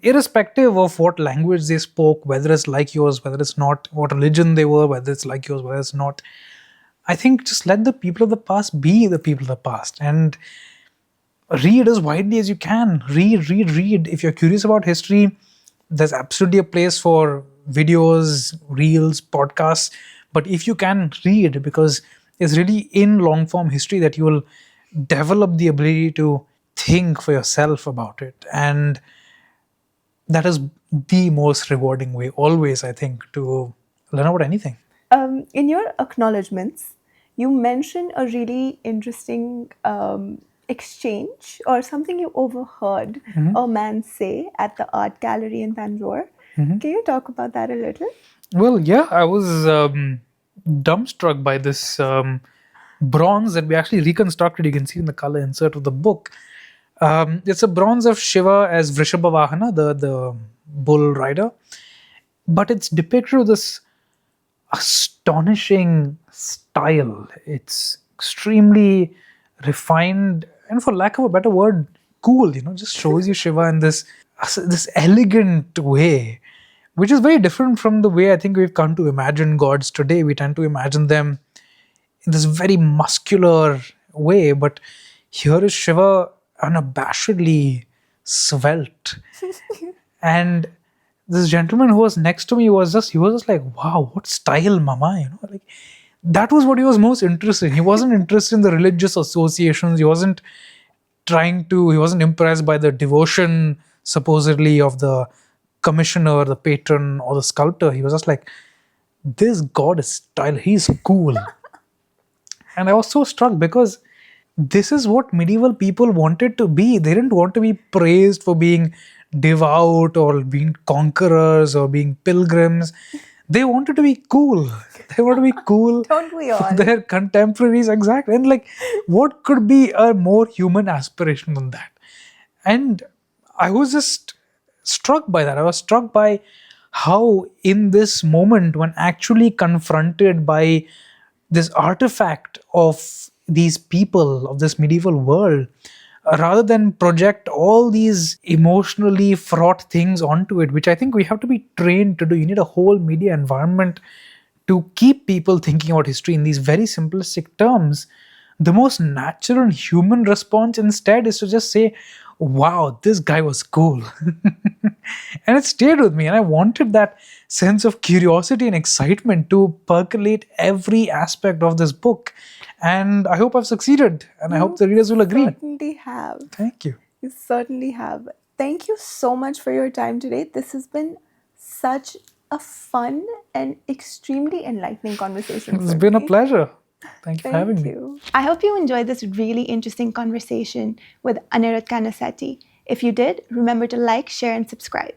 Irrespective of what language they spoke, whether it's like yours, whether it's not, what religion they were, whether it's like yours, whether it's not, I think just let the people of the past be the people of the past and read as widely as you can. Read. If you're curious about history, there's absolutely a place for videos, reels, podcasts. But if you can, read, because it's really in long form history that you will develop the ability to think for yourself about it. And that is the most rewarding way, always, I think, to learn about anything. In your acknowledgements, you mentioned a really interesting exchange or something you overheard a man say at the art gallery in Bangalore. Can you talk about that a little? Well, yeah, I was dumbstruck by this bronze that we actually reconstructed. You can see in the color insert of the book. It's a bronze of Shiva as Vrishabha Vahana, the bull rider, but it's depicted with this astonishing style. It's extremely refined, and for lack of a better word, cool. Just shows you Shiva in this elegant way, which is very different from the way I think we've come to imagine gods today. We tend to imagine them in this very muscular way, but here is Shiva unabashedly svelte. And this gentleman who was next to me he was just like, wow, what style, mama, like that was what he was most interested in. He wasn't interested in the religious associations. He wasn't impressed by the devotion supposedly of the commissioner, the patron, or the sculptor. He was just like, this god is style, he's cool. And I was so struck because this is what medieval people wanted to be. They didn't want to be praised for being devout or being conquerors or being pilgrims. They wanted to be cool. They wanted to be cool. Don't we all? For their contemporaries, exactly. And like, what could be a more human aspiration than that? And I was just struck by that. I was struck by how, in this moment, when actually confronted by this artifact of these people of this medieval world, rather than project all these emotionally fraught things onto it, which I think we have to be trained to do. You need a whole media environment to keep people thinking about history in these very simplistic terms. The most natural and human response instead is to just say, wow, this guy was cool. And it stayed with me, and I wanted that sense of curiosity and excitement to percolate every aspect of this book. And I hope I've succeeded, and I hope the readers will agree. Certainly have. Thank you. You certainly have. Thank you so much for your time today. This has been such a fun and extremely enlightening conversation. It's been a pleasure. Thank you for having me. I hope you enjoyed this really interesting conversation with Anirudh Kanisetti. If you did, remember to like, share, and subscribe.